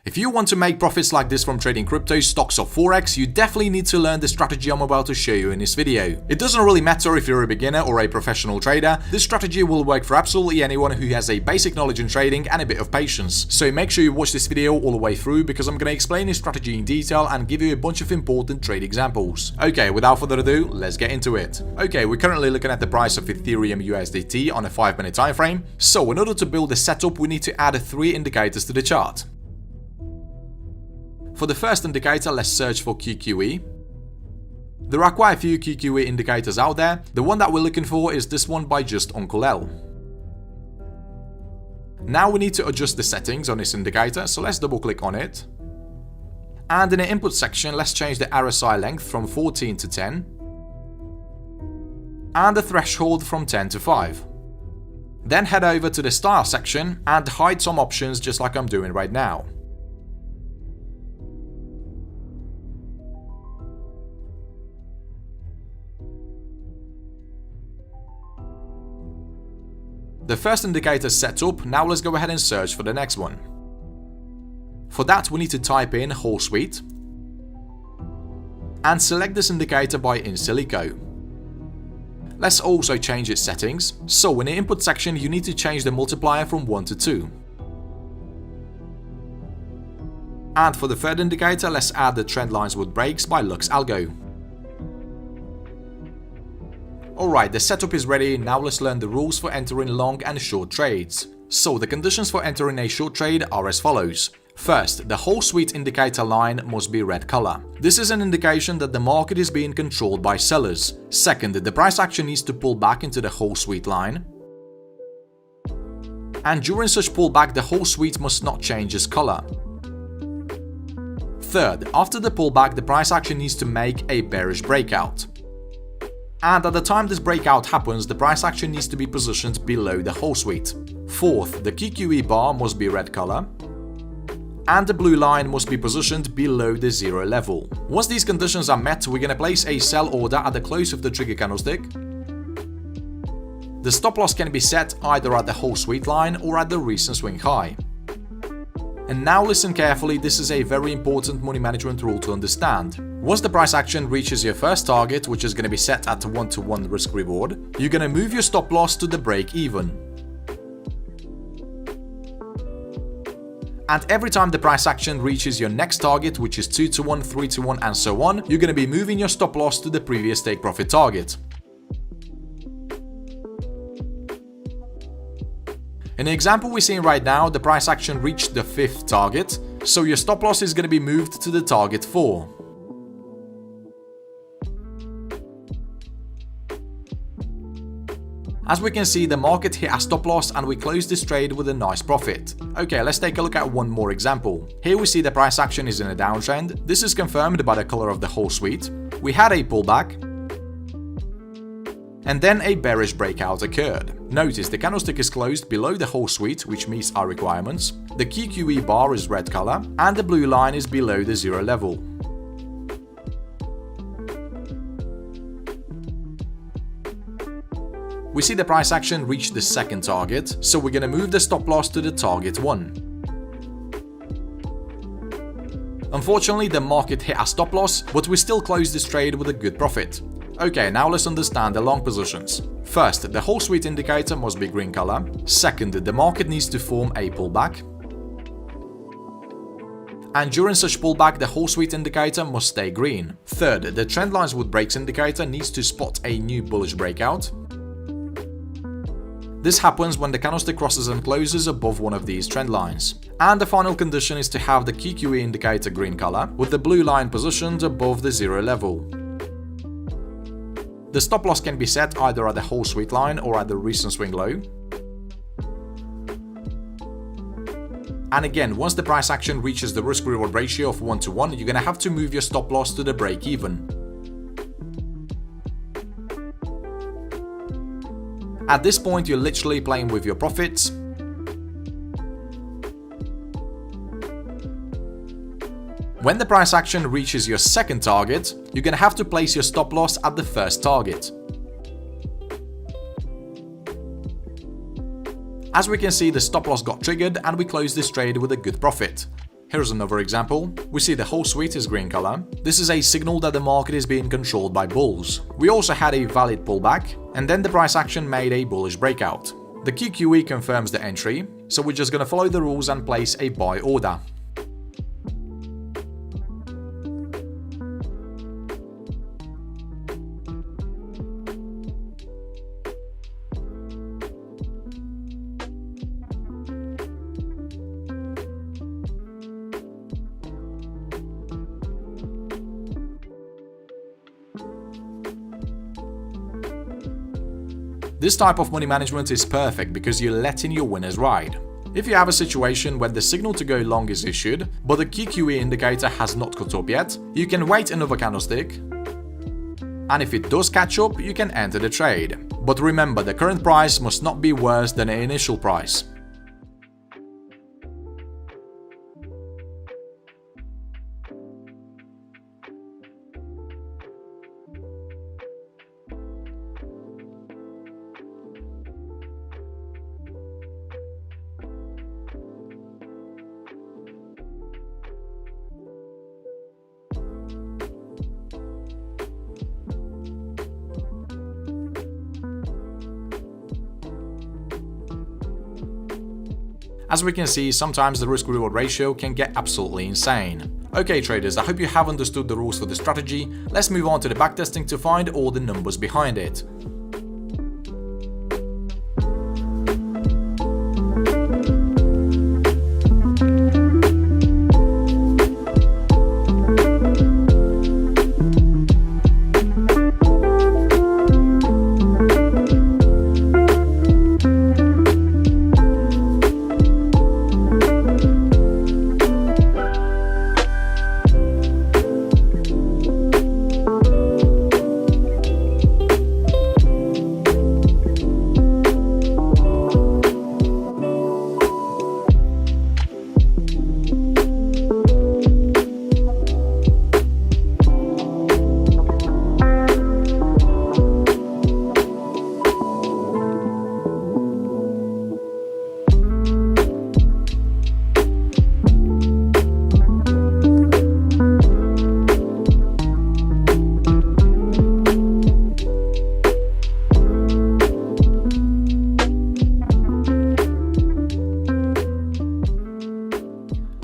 If you want to make profits like this from trading crypto, stocks or forex, you definitely need to learn the strategy I'm about to show you in this video. It doesn't really matter if you're a beginner or a professional trader, this strategy will work for absolutely anyone who has a basic knowledge in trading and a bit of patience. So make sure you watch this video all the way through because I'm going to explain this strategy in detail and give you a bunch of important trade examples. Okay, without further ado, let's get into it. Okay, we're currently looking at the price of Ethereum USDT on a 5-minute time frame. So in order to build a setup, we need to add 3 indicators to the chart. For the first indicator, let's search for QQE. There are quite a few QQE indicators out there. The one that we're looking for is this one by just Uncle L. Now we need to adjust the settings on this indicator, so let's double click on it. And in the input section, let's change the RSI length from 14 to 10. And the threshold from 10 to 5. Then head over to the style section and hide some options just like I'm doing right now. The first indicator is set up, now let's go ahead and search for the next one. For that we need to type in whole suite and select this indicator by in silico. Let's also change its settings, so in the input section you need to change the multiplier from 1 to 2. And for the third indicator, let's add the trend lines with breaks by Lux Algo. Alright, the setup is ready, now let's learn the rules for entering long and short trades. So the conditions for entering a short trade are as follows. First, the whole suite indicator line must be red color. This is an indication that the market is being controlled by sellers. Second, the price action needs to pull back into the whole suite line. And during such pullback, the whole suite must not change its color. Third, after the pullback, the price action needs to make a bearish breakout. And at the time this breakout happens, the price action needs to be positioned below the whole suite. Fourth, the QQE bar must be red color. And the blue line must be positioned below the 0 level. Once these conditions are met, we're going to place a sell order at the close of the trigger candlestick. The stop loss can be set either at the whole suite line or at the recent swing high. And now listen carefully, this is a very important money management rule to understand. Once the price action reaches your first target, which is going to be set at a 1-to-1 risk reward, you're going to move your stop loss to the break even. And every time the price action reaches your next target, which is 2-to-1, 3-to-1 and so on, you're going to be moving your stop loss to the previous take profit target. In the example we're seeing right now, the price action reached the 5th target, so your stop loss is going to be moved to the target 4. As we can see, the market hit a stop loss and we closed this trade with a nice profit. Okay, let's take a look at one more example. Here we see the price action is in a downtrend. This is confirmed by the color of the whole suite. We had a pullback. And then a bearish breakout occurred. Notice the candlestick is closed below the whole suite, which meets our requirements. The QQE bar is red color and the blue line is below the 0 level. We see the price action reach the second target, so we're going to move the stop loss to the target 1. Unfortunately, the market hit a stop loss, but we still closed this trade with a good profit. Okay, now let's understand the long positions. First, the whole suite indicator must be green color. Second, the market needs to form a pullback. And during such pullback, the whole suite indicator must stay green. Third, the trend lines with breaks indicator needs to spot a new bullish breakout. This happens when the candlestick crosses and closes above one of these trend lines. And the final condition is to have the QQE indicator green color, with the blue line positioned above the 0 level. The stop loss can be set either at the whole suite line or at the recent swing low. And again, once the price action reaches the risk reward ratio of 1-to-1, you're going to have to move your stop loss to the break even. At this point, you're literally playing with your profits. When the price action reaches your second target, you're going to have to place your stop loss at the first target. As we can see, the stop loss got triggered and we closed this trade with a good profit. Here's another example. We see the whole suite is green color. This is a signal that the market is being controlled by bulls. We also had a valid pullback, and then the price action made a bullish breakout. The QQE confirms the entry, so we're just gonna follow the rules and place a buy order. This type of money management is perfect because you're letting your winners ride. If you have a situation where the signal to go long is issued, but the QQE indicator has not caught up yet, you can wait another candlestick, and if it does catch up, you can enter the trade. But remember, the current price must not be worse than the initial price. As we can see, sometimes the risk-reward ratio can get absolutely insane. Okay traders, I hope you have understood the rules for the strategy. Let's move on to the backtesting to find all the numbers behind it.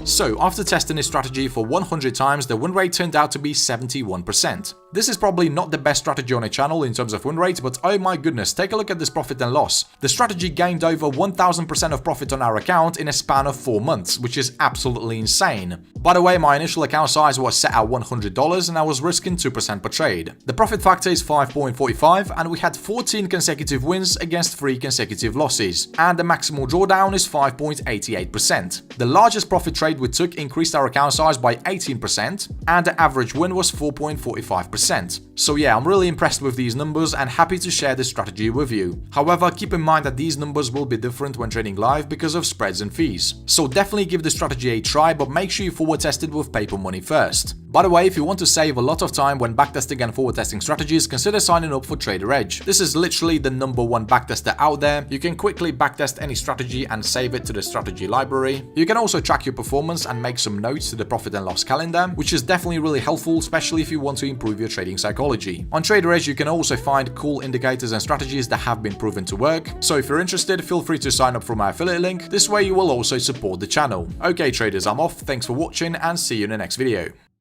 So, after testing this strategy for 100 times, the win rate turned out to be 71%. This is probably not the best strategy on a channel in terms of win rate, but oh my goodness, take a look at this profit and loss. The strategy gained over 1000% of profit on our account in a span of 4 months, which is absolutely insane. By the way, my initial account size was set at $100 and I was risking 2% per trade. The profit factor is 5.45 and we had 14 consecutive wins against 3 consecutive losses, and the maximal drawdown is 5.88%. The largest profit trade we took increased our account size by 18% and the average win was 4.45%. So yeah, I'm really impressed with these numbers and happy to share this strategy with you. However, keep in mind that these numbers will be different when trading live because of spreads and fees. So definitely give the strategy a try, but make sure you forward test it with paper money first. By the way, if you want to save a lot of time when backtesting and forward testing strategies, consider signing up for Trader Edge. This is literally the #1 backtester out there. You can quickly backtest any strategy and save it to the strategy library. You can also track your performance and make some notes to the profit and loss calendar, which is definitely really helpful, especially if you want to improve your trading psychology. On Trader Edge, you can also find cool indicators and strategies that have been proven to work. So if you're interested, feel free to sign up for my affiliate link. This way you will also support the channel. Okay traders, I'm off. Thanks for watching and see you in the next video.